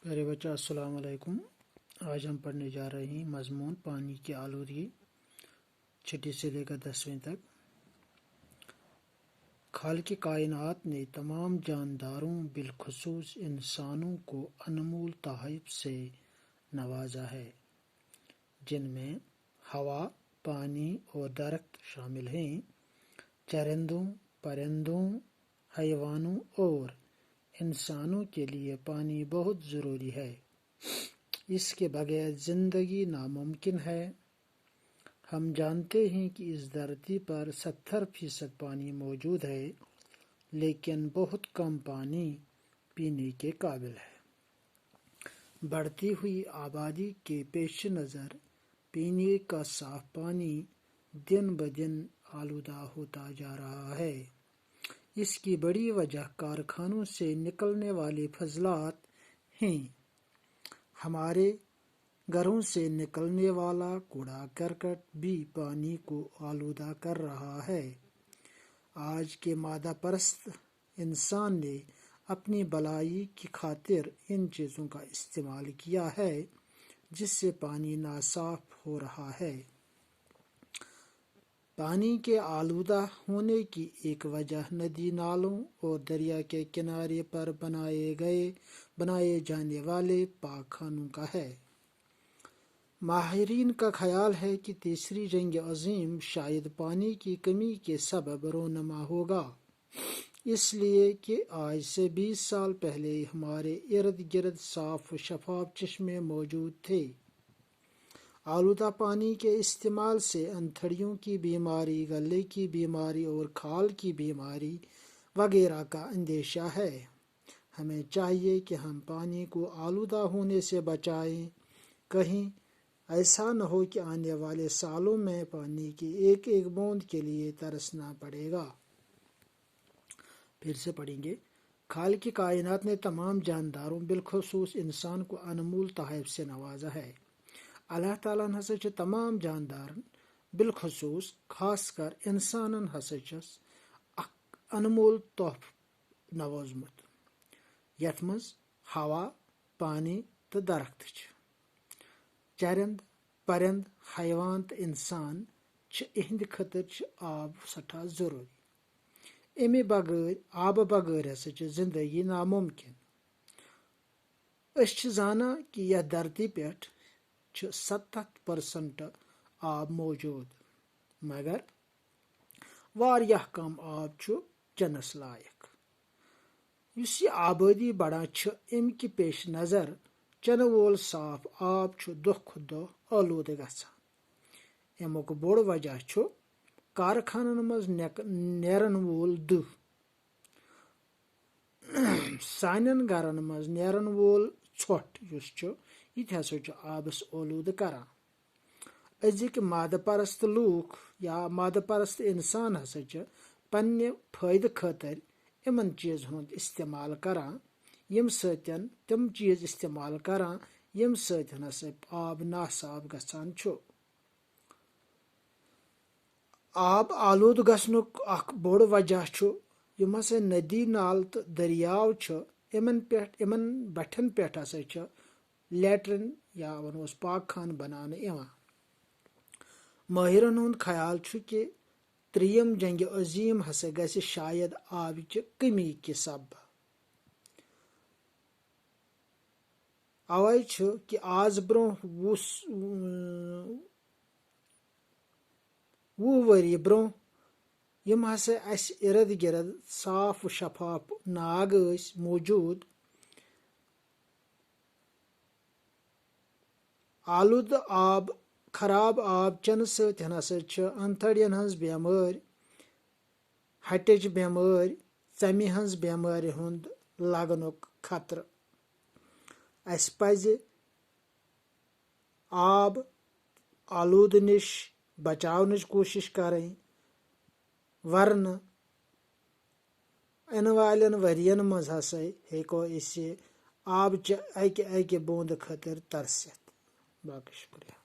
پیارے بچہ السلام علیکم۔ آج ہم پڑھنے جا رہے ہیں مضمون پانی کی آلودگی، چھٹی سے لے کر 10ویں تک۔ خالق کائنات نے تمام جانداروں بالخصوص انسانوں کو انمول تحائف سے نوازا ہے، جن میں ہوا، پانی اور درخت شامل ہیں۔ چرندوں، پرندوں، حیوانوں اور انسانوں کے لیے پانی بہت ضروری ہے۔ اس کے بغیر زندگی ناممکن ہے۔ ہم جانتے ہیں کہ اس دھرتی پر 70% پانی موجود ہے، لیکن بہت کم پانی پینے کے قابل ہے۔ بڑھتی ہوئی آبادی کے پیش نظر پینے کا صاف پانی دن بدن آلودہ ہوتا جا رہا ہے۔ اس کی بڑی وجہ کارخانوں سے نکلنے والے فضلات ہیں۔ ہمارے گھروں سے نکلنے والا کوڑا کرکٹ بھی پانی کو آلودہ کر رہا ہے۔ آج کے مادہ پرست انسان نے اپنی بھلائی کی خاطر ان چیزوں کا استعمال کیا ہے، جس سے پانی ناصاف ہو رہا ہے۔ پانی کے آلودہ ہونے کی ایک وجہ ندی نالوں اور دریا کے کنارے پر بنائے جانے والے پاک خانوں کا ہے۔ ماہرین کا خیال ہے کہ تیسری جنگ عظیم شاید پانی کی کمی کے سبب رونما ہوگا، اس لیے کہ آج سے 20 سال پہلے ہمارے ارد گرد صاف و شفاف چشمے موجود تھے۔ آلودہ پانی کے استعمال سے انتھڑیوں کی بیماری، گلے کی بیماری اور کھال کی بیماری وغیرہ کا اندیشہ ہے۔ ہمیں چاہیے کہ ہم پانی کو آلودہ ہونے سے بچائیں۔ کہیں ایسا نہ ہو کہ آنے والے سالوں میں پانی کی ایک ایک بوند کے لیے ترسنا پڑے گا۔ پھر سے پڑھیں گے۔ خالق کائنات نے تمام جانداروں بالخصوص انسان کو انمول تحائف سے نوازا ہے۔ اللہ تعالیٰ ہسا چھ تمام جاندار بالخصوص خاص کر انسانن ہسا چھس اخ انمول تحف نوازمت، یتھ مز ہوا، پانی تو درخت چھ۔ چرند، پرند، حیوان تو انسان چھ اہند خطر چھ آب سٹھا ضروری۔ امی بغیر آب بغیر ہسا چھ زندگی ناممکن۔ اس چھ زانا کہ یہ دھرتی پیٹھ چھ 70% آب موجود، مگر واریاہ کم آب چھ چنس لائق۔ اس یہ آبادی بڑھان چھ امہ کہ پیش نظر چنہ وول صاف آب چھ دہ کھوتہ دہ آلودہ گژھان۔ امیک بوڑ وجہ چھ کارخانن مز نیرن وول دہ، سانین گرن مز نیرن وول ژھوٹ یس چھ یہ ہسا چھ آبس آلودہ کران۔ أزِکۍ مادہ پرست لوٗکھ یا مادہ پرست انسان ہسا چھ پننہِ فٲیدٕ خٲطر یمن چیزن ہُنٛد استعمال کران، یم سۭتۍ تم چیز استعمال کران یم سۭتۍ ہسا آب ناصاف گژھان چھُ۔ آب آلودٕ گژھنُک اکھ بوٚڑ وجہ چھُ یم ہسا ندی نالہٕ تہٕ دریاو چھِ، یمن بٹھٮ۪ن پٮ۪ٹھ ہسا چھِ لیٹرن یا ونہوس پاک خانہٕ بناونہٕ یوان۔ مٲہرن ہُنٛد خیال چھُ کہ 3یم جنگِ عظیم ہسا گژھِ شاید آبٕچ کمی کہِ سببہٕ۔ اوے چھُ کہ آز برونٛہہ 20 ؤری برونٛہہ یم ہسا اسہِ ارد گرد صاف و شفاف ناگ ٲسۍ موجود، آلودٕ آب، خراب آب چنہٕ سۭتۍ ہسا چھِ انتھڑین ہٕنٛز بٮ۪مٲرۍ، ہٹٕچ بٮ۪مٲرۍ، ژمہِ ہٕنٛز بٮ۪مارِ ہُنٛد لگنُک خطرٕ۔ اسہِ پزِ آب آلودٕ نِش بچاونٕچ کوٗشش کرٕنۍ، ورنہٕ یِنہٕ والٮ۪ن ؤرین منٛز ہسا ہیٚکو أسۍ آبچہِ اکہِ بوندٕ خٲطرٕ ترسِتھ۔ باقٕے شُکریہ۔